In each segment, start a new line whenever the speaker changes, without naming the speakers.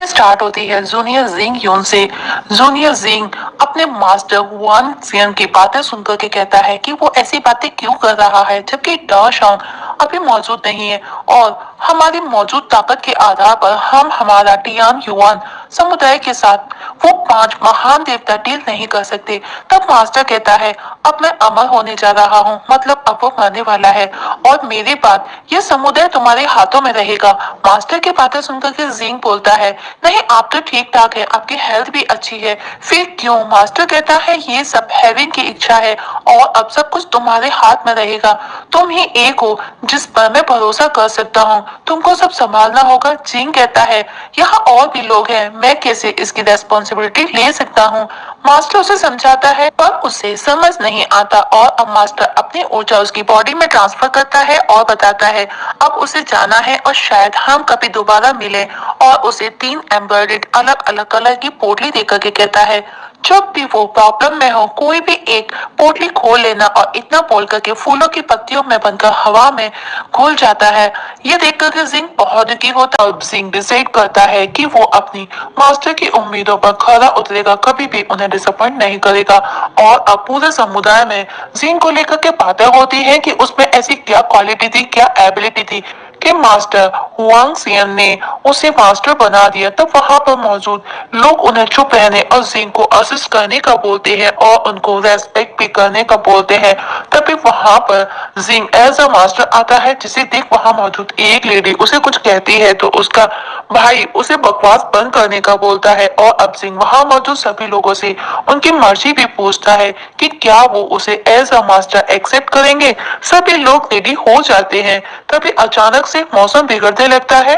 Start होती है junior जिंग यून से। जूनियर जिंग अपने मास्टर वांग जियन की बातें सुनकर के कहता है कि वो ऐसी बातें क्यों कर रहा है जबकि डाशांग अभी मौजूद नहीं है और हमारी मौजूद ताकत के आधार पर हम हमारा टियान युआन समुदाय के साथ वो 5 महान देवता डील नहीं कर सकते। तब मास्टर कहता है अब मैं अमर होने जा रहा हूँ, मतलब अब वो मरने वाला है और मेरे बाद ये समुदाय तुम्हारे हाथों में रहेगा। मास्टर की बातें सुनकर के जिंग बोलता है नहीं, आप तो ठीक ठाक है, आपकी हेल्थ भी अच्छी है, फिर क्यों? मास्टर कहता है ये सब हेवन की इच्छा है और अब सब कुछ तुम्हारे हाथ में रहेगा। तुम ही एक हो जिस पर मैं भरोसा कर सकता हूँ, तुमको सब संभालना होगा। जिंग कहता है यहाँ और भी लोग हैं, मैं कैसे इसकी रेस्पॉन्सिबिलिटी ले सकता हूँ? मास्टर उसे समझाता है पर उसे समझ नहीं आता और अब मास्टर अपनी ऊर्जा उसकी बॉडी में ट्रांसफर करता है और बताता है अब उसे जाना है और शायद हम कभी दोबारा मिले, और उसे 3 एम्ब्रॉयडर्ड अलग अलग कलर की पोटली देकर के कहता है जब भी वो प्रॉब्लम में हो कोई भी एक पोटली खोल लेना, और इतना बोल करके फूलों की पत्तियों में बनकर हवा में घुल जाता है। ये देख करके जिंग बहुत दुखी होता है और जिंग डिसाइड करता है कि वो अपनी मास्टर की उम्मीदों पर खरा उतरेगा, कभी भी उन्हें डिसअपॉइंट नहीं करेगा। और अब पूरे समुदाय में जिंग को लेकर के बातें होती है कि उसमें ऐसी क्या क्वालिटी थी, क्या एबिलिटी थी कि मास्टर वांग सियन ने उसे मास्टर बना दिया। तब वहां पर मौजूद लोग उन्हें चुप रहने और जिंग को असिस्ट करने का बोलते हैं और उनको रेस्पेक्ट भी करने का बोलते हैं। तभी वहां पर जिंग एज अ मास्टर आता है, जिसे देख वहां मौजूद एक लेडी उसे कुछ कहती है तो उसका भाई उसे बकवास बंद करने का बोलता है। और अब जिंग वहां मौजूद सभी लोगों से उनकी मर्जी भी पूछता है कि क्या वो उसे एज अ मास्टर एक्सेप्ट करेंगे। सभी लोग रेडी हो जाते हैं। तभी अचानक से मौसम बिगड़ने लगता है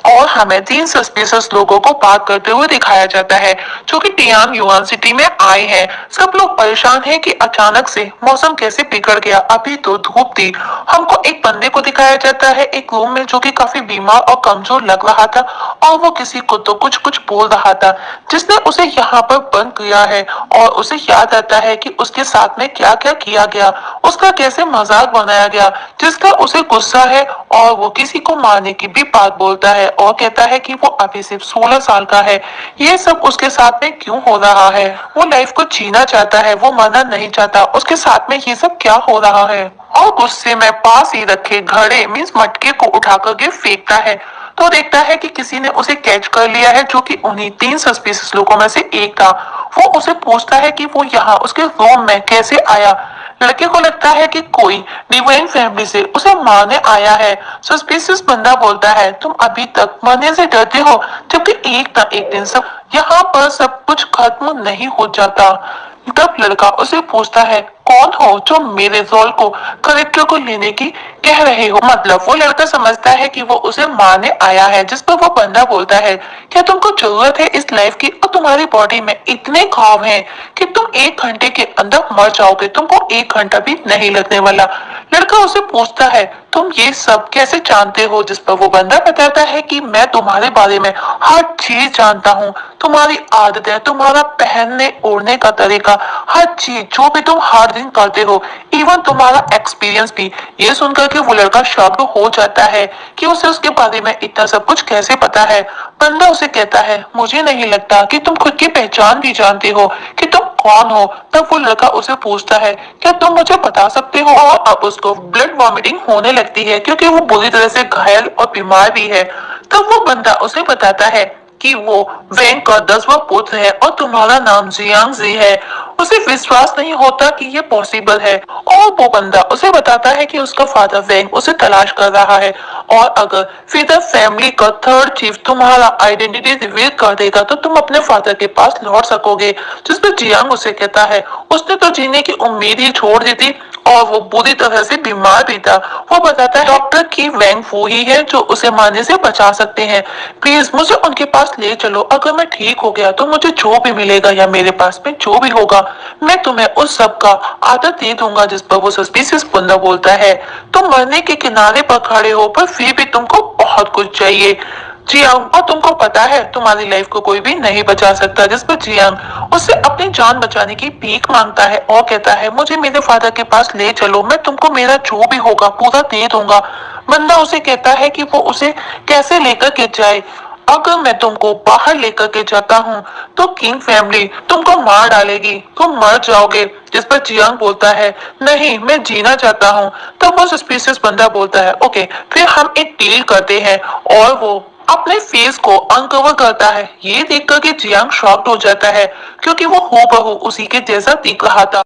और हमें 3 सस्पिशियस लोगों को बात करते हुए दिखाया जाता है जो कि टियान युआन सिटी में आए हैं। सब लोग परेशान हैं कि अचानक से मौसम कैसे बिगड़ गया, अभी तो धूप थी। हमको एक बंदे को दिखाया जाता है एक रूम में जो कि काफी बीमार और कमजोर लग रहा था और वो किसी को तो कुछ कुछ बोल रहा था जिसने उसे यहाँ पर बंद किया है। और उसे याद आता है कि उसके साथ में क्या क्या किया गया, उसका कैसे मजाक बनाया गया, जिसका उसे गुस्सा है और वो किसी को मारने की भी बात बोलता है और कहता है कि वो अभी सिर्फ 16 साल का है। ये सब उसके साथ में क्यों हो रहा है? वो लाइफ को जीना चाहता है, वो मरना नहीं चाहता। उसके साथ में ये सब क्या हो रहा है? और गुस्से में पास ही रखे घड़े मीन्स मटके को उठा करके फेंकता है तो देखता है कि किसी ने उसे कैच कर लिया है जो कि उन्हीं 3 सस्पिशियस लोगों में से एक था। वो उसे पूछता है कि वो यहाँ उसके रूम में कैसे आया। लड़के को लगता है कि कोई डिवाइन फैमिली से उसे मारने आया है। सस्पिशियस बंदा बोलता है तुम अभी तक मरने से डरते हो, जबकि एक ना एक दिन सब यहाँ पर सब कुछ खत्म नहीं हो जाता। तब लड़का उसे पूछता है कौन हो जो मेरे रोल को करेक्टर को लेने की कह रहे हो? मतलब वो लड़का समझता है कि वो उसे मारने आया है, जिस पर वो बंदा बोलता है क्या तुमको जरूरत है इस लाइफ की, और तुम्हारी बॉडी में इतने घाव हैं कि तुम 1 घंटे के अंदर मर जाओगे, तुमको 1 घंटा भी नहीं लगने वाला। लड़का उसे पूछता है तुम ये सब कैसे जानते हो? जिस पर वो बंदा बताता है कि मैं तुम्हारे बारे में हर चीज जानता हूँ, तुम्हारी आदतें, तुम्हारा पहनने ओढ़ने का तरीका, हर चीज जो भी तुम हर दिन करते हो, इवन तुम्हारा एक्सपीरियंस भी। ये सुनकर के वो लड़का शॉक हो जाता है कि उसे उसके बारे में इतना सब कुछ कैसे पता है। बंदा उसे कहता है मुझे नहीं लगता कि तुम खुद की पहचान भी जानते हो कि तुम कौन हो। तब वो लड़का उसे पूछता है क्या तुम मुझे बता सकते हो? और अब उसको ब्लड वॉमिटिंग होने लगती है क्योंकि वो बुरी तरह से घायल और बीमार भी है। तब वो बंदा उसे बताता है कि वो वेंग का 10वां पुत्र है और तुम्हारा नाम जियांग जी है। उसे विश्वास नहीं होता कि ये पॉसिबल है और वो बंदा उसे बताता है कि उसका फादर वेंग उसे तलाश कर रहा है और अगर फिर फैमिली का थर्ड चीफ तुम्हारा आइडेंटिटी रिवील कर देगा तो तुम अपने फादर के पास लौट सकोगे। जिसमें जियांग उसे कहता है उसने तो जीने की उम्मीद ही छोड़ दी थी और वो बुरी तरह से बीमार भी था। वो बताता है डॉक्टर की वैंग फू ही है जो उसे मारने से बचा सकते हैं, प्लीज मुझे उनके पास ले चलो। अगर मैं ठीक हो गया तो मुझे जो भी मिलेगा या मेरे पास में जो भी होगा मैं तुम्हें उस सब का आदत दे दूंगा। जिस पर वो सस्पिशियस बंदा बोलता है तुम मरने के किनारे पर खड़े हो पर फिर भी तुमको बहुत कुछ चाहिए जियांग, और तुमको पता है तुम्हारी लाइफ को कोई भी नहीं बचा सकता। जिस पर जियांग उससे अपनी जान बचाने की भीख मांगता है और कहता है मुझे मेरे फादर के पास ले चलो, मैं तुमको मेरा जो भी होगा पूरा दे दूंगा। बंदा उसे कहता है कि वो उसे कैसे लेकर के जाए। अगर मैं तुमको बाहर लेकर के जाता हूँ तो किंग फैमिली तुमको मार डालेगी, तुम मर जाओगे। जिस पर जियांग बोलता है नहीं मैं जीना चाहता हूँ। तब वो सस्पिशियस बंदा बोलता है ओके फिर हम एक डील करते हैं, और वो अपने फेस को अनकवर करता है। ये देखकर के जियांग शॉक्ड हो जाता है क्योंकि वो हूबहू उसी के जैसा दिख रहा था।